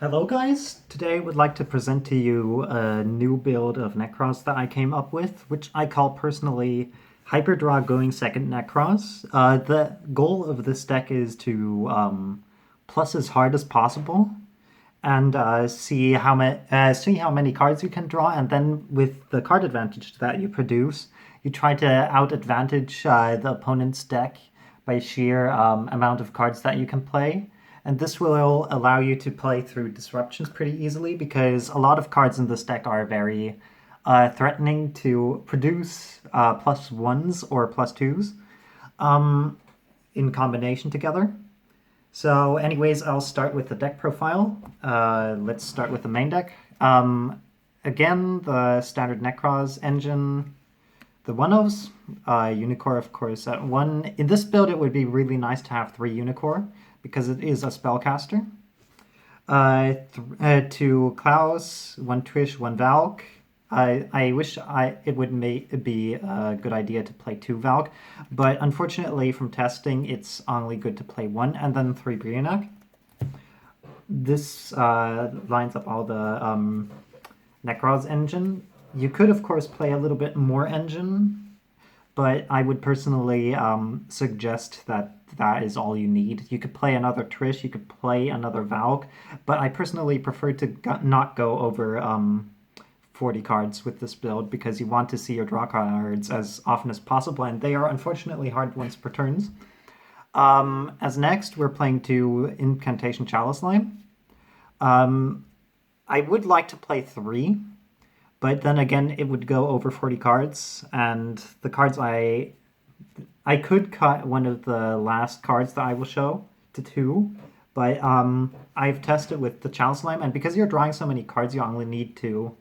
Hello guys! Today I would like to present to you a new build of Nekroz that I came up with, which I call personally Hyperdraw Going Second Nekroz. The goal of this deck is to plus as hard as possible and see how many cards you can draw, and then with the card advantage that you produce, you try to out advantage the opponent's deck by sheer amount of cards that you can play. And this will allow you to play through disruptions pretty easily because a lot of cards in this deck are very threatening to produce plus ones or plus twos in combination together. So anyways, I'll start with the deck profile. Let's start with the main deck. Again, the standard Nekroz engine, the one-ofs, Unicorn, of course, at one. In this build, it would be really nice to have 3 Unicorn, because it is a spellcaster. 2 Klaus, 1 Trish, 1 Valk. I wish it would be a good idea to play 2 Valk, but unfortunately from testing it's only good to play 1, and then 3 Brionac. This lines up all the Nekroz engine. You could of course play a little bit more engine, but I would personally suggest that is all you need. You could play another Trish, you could play another Valk, but I personally prefer to not go over 40 cards with this build because you want to see your draw cards as often as possible, and they are unfortunately hard ones per turns. As next, we're playing 2 Incantation Chalice Line. I would like to play 3, but then again, it would go over 40 cards, and the cards I could cut one of the last cards that I will show to 2, but I've tested with the Chalice Lime, and because you're drawing so many cards, you only need to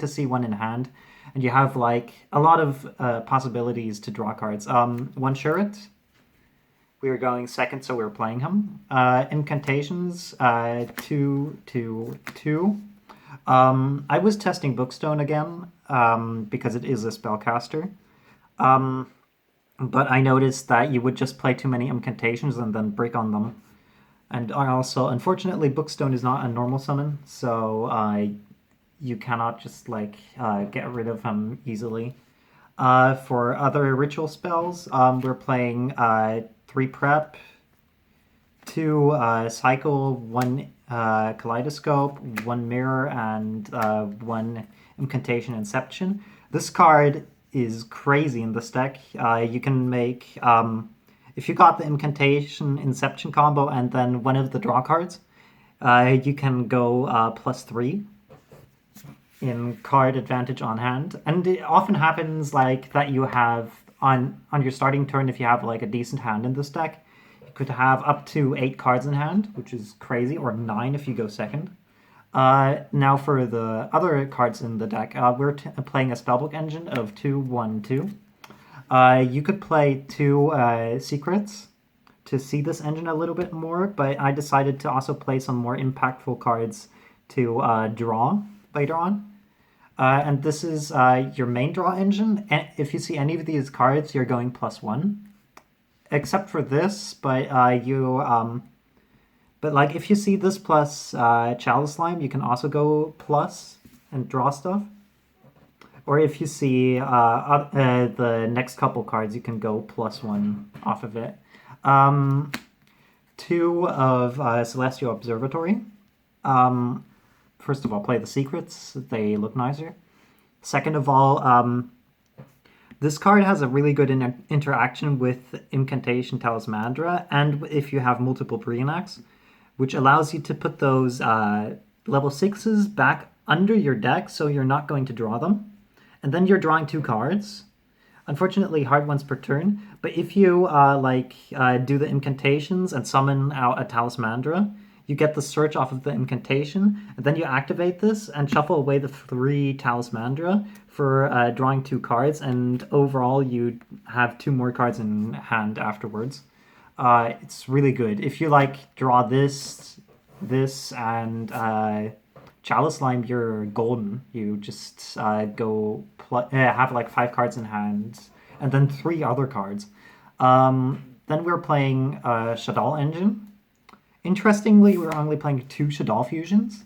see 1 in hand, and you have like a lot of possibilities to draw cards. 1 Shuret, we were going second, so we were playing him. Incantations, 2, 2, 2. I was testing Bookstone again because it is a spellcaster. But I noticed that you would just play too many incantations and then break on them. And also, unfortunately, Bookstone is not a normal summon, so you cannot just like get rid of him easily. For other ritual spells, we're playing 3 Prep, 2 Cycle, 1 Kaleidoscope, 1 Mirror, and 1 Incantation Inception. This card is crazy in this deck. You can make, if you got the Incantation Inception combo and then one of the draw cards, you can go +3 in card advantage on hand. And it often happens like that you have, on your starting turn, if you have like a decent hand in this deck, you could have up to 8 cards in hand, which is crazy, or 9 if you go second. Now for the other cards in the deck, we're playing a Spellbook engine of 2, 1, 2. You could play 2 Secrets to see this engine a little bit more, but I decided to also play some more impactful cards to draw later on. And this is your main draw engine. And if you see any of these cards, you're going +1. Except for this, but but like if you see this plus Chalice Slime, you can also go plus and draw stuff. Or if you see the next couple cards, you can go +1 off of it. 2 of Celestial Observatory. First of all, play the Secrets. They look nicer. Second of all, this card has a really good interaction with Incantation Talismandra, and if you have multiple Brionacs, which allows you to put those level 6s back under your deck so you're not going to draw them. And then you're drawing 2 cards. Unfortunately, hard ones per turn. But if you do the incantations and summon out a Talismandra, you get the search off of the incantation, and then you activate this and shuffle away the 3 Talismandra for drawing 2 cards, and overall you have 2 more cards in hand afterwards. It's really good. If you draw this, and Chalice Lime, you're golden. You just have 5 cards in hand, and then 3 other cards. Then we're playing Shaddolls engine. Interestingly, we're only playing 2 Shaddolls fusions.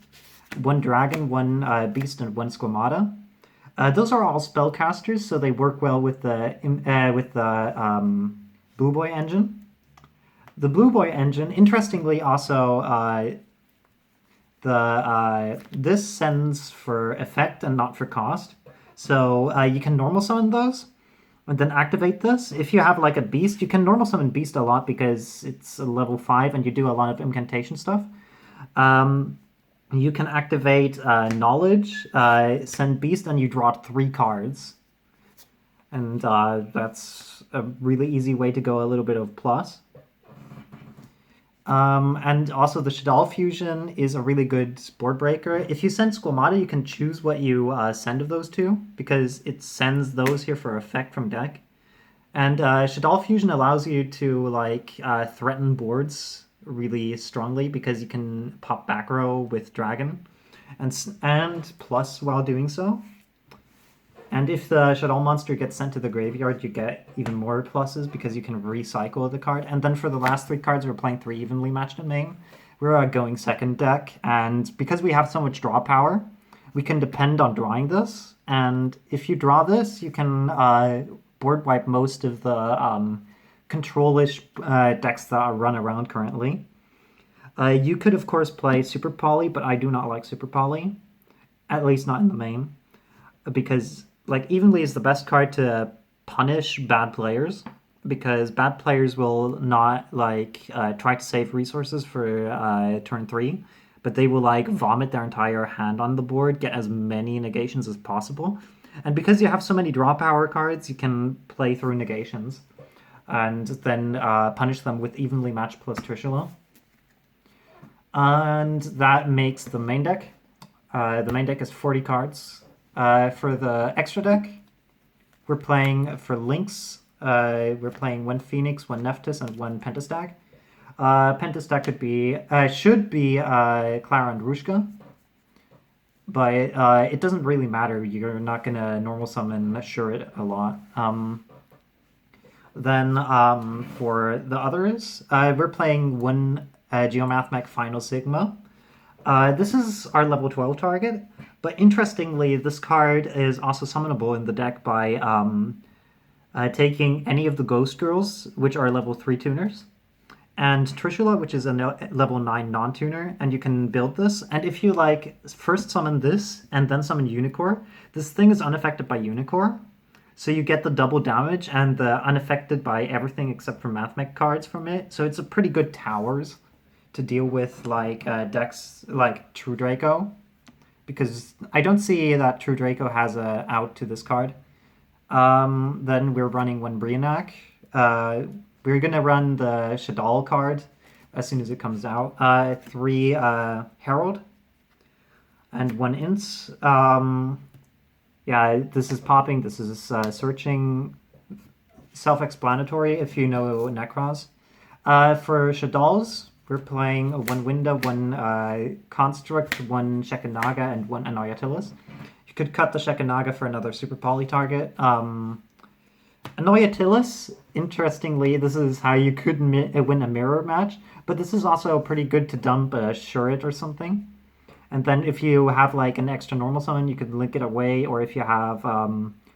1 dragon, 1 beast, and 1 squamata. Those are all spellcasters, so they work well with the Blue Boy engine. The Blue Boy engine, interestingly, also this sends for effect and not for cost. So you can normal summon those and then activate this. If you have like a beast, you can normal summon beast a lot because it's a level 5 and you do a lot of incantation stuff. You can activate knowledge, send beast, and you draw 3 cards. And that's a really easy way to go a little bit of plus. And also the Shaddolls fusion is a really good board breaker. If you send Squamata, you can choose what you send of those two because it sends those here for effect from deck. And Shaddolls fusion allows you to like threaten boards really strongly because you can pop back row with dragon, and plus while doing so. And if the Shaddolls monster gets sent to the graveyard, you get even more pluses because you can recycle the card. And then for the last 3 cards, we're playing 3 evenly matched in main. We're going second deck, and because we have so much draw power, we can depend on drawing this. And if you draw this, you can board wipe most of the control-ish decks that run around currently. You could, of course, play Super Poly, but I do not like Super Poly, at least not in the main, because like Evenly is the best card to punish bad players, because bad players will not like try to save resources for turn 3, but they will like vomit their entire hand on the board, get as many negations as possible. And because you have so many draw power cards, you can play through negations and then punish them with Evenly Matched plus Trishula. And that makes the main deck. The main deck is 40 cards. For the extra deck, we're playing for Lynx. We're playing 1 Phoenix, 1 Nephthys, and 1 Pentastag. Pentastag should be Clara and Rushka, but it doesn't really matter. You're not gonna normal summon Shurit a lot. Then for the others, we're playing 1 Geomathmech Final Sigma. This is our level 12 target, but interestingly, this card is also summonable in the deck by taking any of the Ghost Girls, which are level 3 tuners, and Trishula, which is a level 9 non-tuner, and you can build this. And if you like first summon this and then summon Unicorn, this thing is unaffected by Unicorn, so you get the double damage and the unaffected by everything except for Mathmech cards from it. So it's a pretty good towers to deal with like decks like True Draco, because I don't see that True Draco has a out to this card. Then we're running 1 Brionac. We're gonna run the Shaddolls card as soon as it comes out. 3 Herald and 1 Ints. Yeah, this is popping. This is searching. Self-explanatory if you know Nekroz. For Shaddolls, we're playing 1 Winda, 1 Construct, 1 Shekanaga, and 1 Anoyatilis. You could cut the Shekanaga for another Super Poly target. Anoyatilis, interestingly, this is how you could win a mirror match, but this is also pretty good to dump a Shurit or something. And then if you have like an extra normal summon, you could link it away, or if you have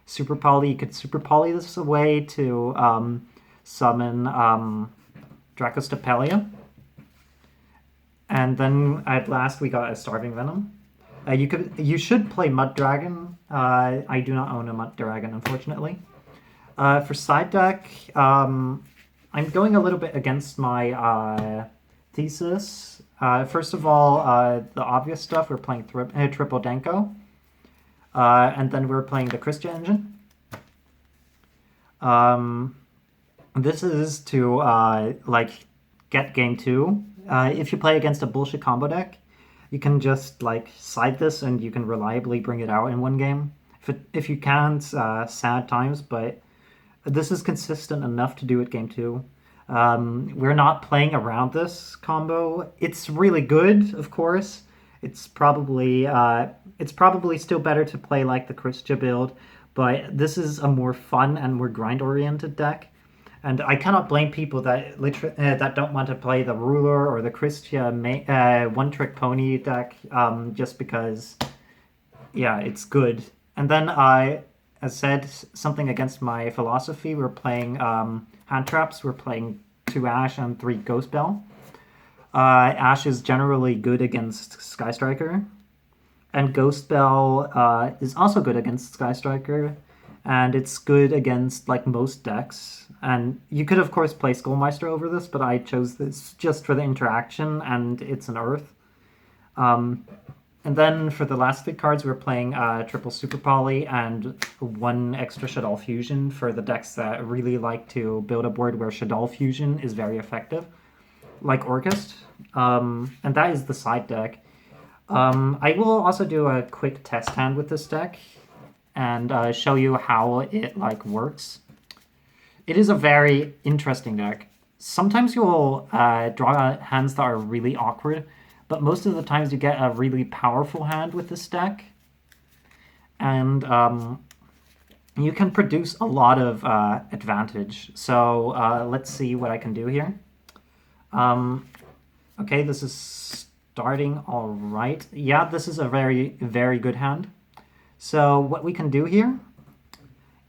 Super Poly, you could Super Poly this away to summon Dracostapelia. And then at last we got a Starving Venom. You should play Mud Dragon. I do not own a Mud Dragon, unfortunately. For side deck, I'm going a little bit against my thesis. First of all, the obvious stuff, we're playing Triple Denko. And then we're playing the Christian engine. This is to like get game 2. If you play against a bullshit combo deck, you can just like side this and you can reliably bring it out in 1 game. If you can't, sad times, but this is consistent enough to do it game 2. We're not playing around this combo. It's really good, of course. It's probably still better to play like the Christia build, but this is a more fun and more grind-oriented deck. And I cannot blame people that that don't want to play the ruler or the Christia one trick pony deck just because, yeah, it's good. And then I, as said, something against my philosophy. We're playing hand traps. We're playing 2 Ash and 3 Ghost Bell. Ash is generally good against Sky Striker, and Ghost Bell is also good against Sky Striker, and it's good against like most decks. And you could of course play Skullmeister over this, but I chose this just for the interaction, and it's an Earth. And then for the last 3 cards, we're playing triple Super Poly and 1 extra Shaddolls Fusion for the decks that really like to build a board where Shaddolls Fusion is very effective, like Orchest. And that is the side deck. I will also do a quick test hand with this deck and show you how it like works. It is a very interesting deck. Sometimes you'll draw hands that are really awkward, but most of the times you get a really powerful hand with this deck. And you can produce a lot of advantage. So let's see what I can do here. Okay, this is starting all right. Yeah, this is a very, very good hand. So what we can do here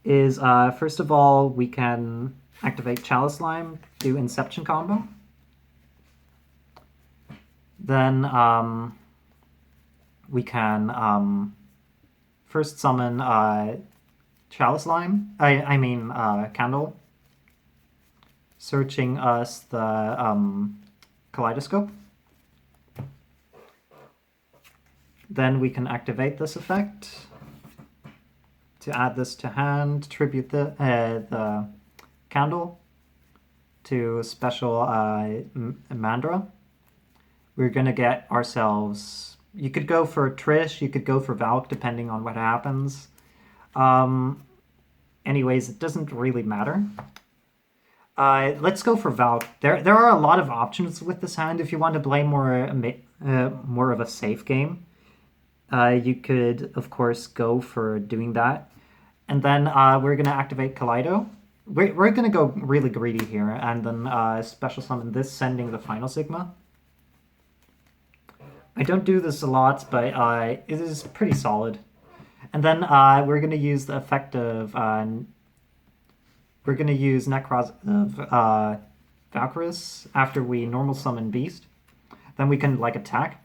is, first of all, we can activate Chalice Slime, do Inception combo. Then we can first summon Chalice Slime, I mean Candle, searching us the Kaleidoscope. Then we can activate this effect to add this to hand, tribute the Candle to special Mandra. We're going to get ourselves... You could go for Trish, you could go for Valk, depending on what happens. Anyways, it doesn't really matter. Let's go for Valk. There are a lot of options with this hand. If you want to play more of a safe game, you could, of course, go for doing that. And then we're going to activate Kaleido. We're going to go really greedy here, and then special summon this, sending the final Sigma. I don't do this a lot, but it is pretty solid. And then we're going to use the effect of... we're going to use Nekroz of Valkyrus after we normal summon Beast. Then we can like attack.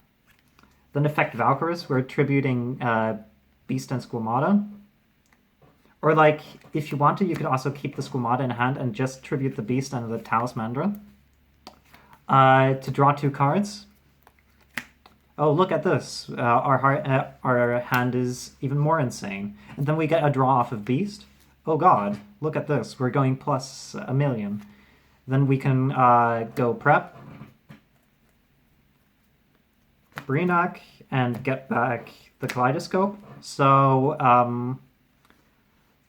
Then effect Valkyrus, we're tributing Beast and Squamata. Or like, if you want to, you could also keep the Squamata in hand and just tribute the Beast and the Talismandra. To draw 2 cards. Oh, look at this. Our hand is even more insane. And then we get a draw off of Beast. Oh god, look at this. We're going plus 1,000,000. Then we can go prep. Breenak and get back the Kaleidoscope. So,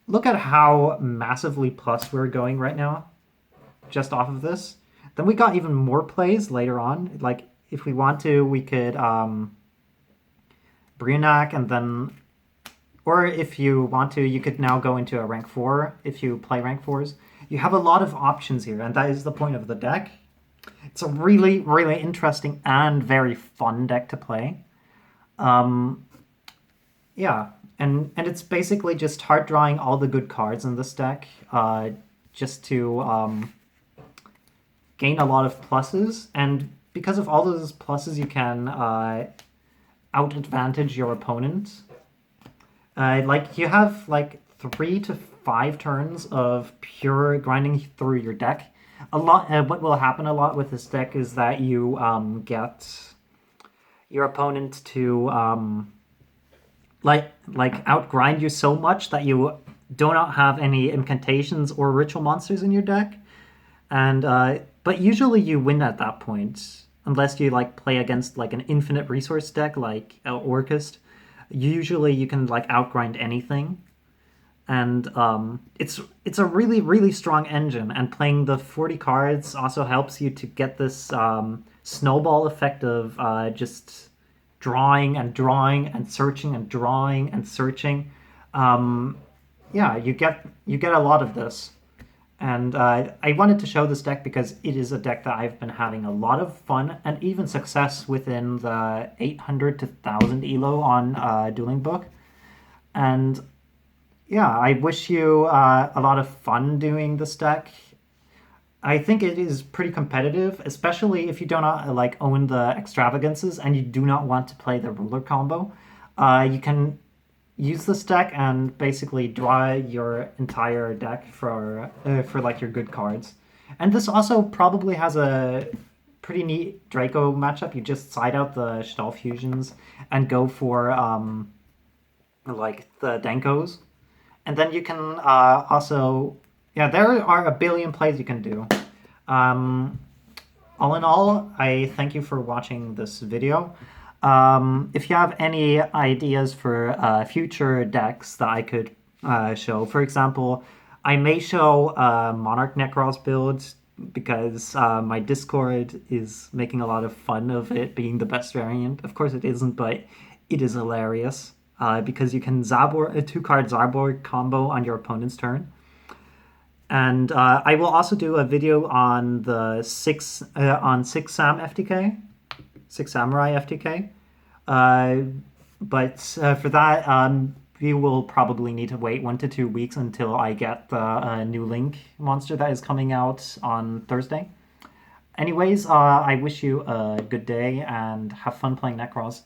look at how massively plus we're going right now. Just off of this. Then we got even more plays later on. Like, if we want to, we could Breenak and then... Or if you want to, you could now go into a rank 4 if you play rank 4s. You have a lot of options here, and that is the point of the deck. It's a really, really interesting and very fun deck to play. Yeah, and it's basically just hard drawing all the good cards in this deck just to gain a lot of pluses. And because of all those pluses, you can out-advantage your opponent. Like, you have like 3 to 5 turns of pure grinding through your deck. A lot. What will happen a lot with this deck is that you get your opponent to like outgrind you so much that you do not have any incantations or ritual monsters in your deck, and but usually you win at that point unless you like play against like an infinite resource deck like Orchest. Usually you can like outgrind anything, and it's a really, really strong engine, and playing the 40 cards also helps you to get this snowball effect of just drawing and drawing and searching and drawing and searching. Yeah, you get a lot of this, And I wanted to show this deck because it is a deck that I've been having a lot of fun and even success within the 800 to 1000 elo on Dueling Book. And yeah, I wish you a lot of fun doing this deck. I think it is pretty competitive, especially if you do not like own the extravagances and you do not want to play the ruler combo. You can use this deck and basically draw your entire deck for like your good cards. And this also probably has a pretty neat Draco matchup. You just side out the Shaddolls fusions and go for like the Denkos, and then you can also, yeah, there are a billion plays you can do. Um, all in all, I thank you for watching this video. If you have any ideas for future decks that I could show, for example, I may show Monarch Nekroz builds because my Discord is making a lot of fun of it being the best variant. Of course, it isn't, but it is hilarious because you can Zabor a 2-card Zabor combo on your opponent's turn. And I will also do a video on the six Sam FTK, Six Samurai FTK. But for that, we will probably need to wait 1 to 2 weeks until I get the new Link monster that is coming out on Thursday. Anyways, I wish you a good day and have fun playing Nekroz.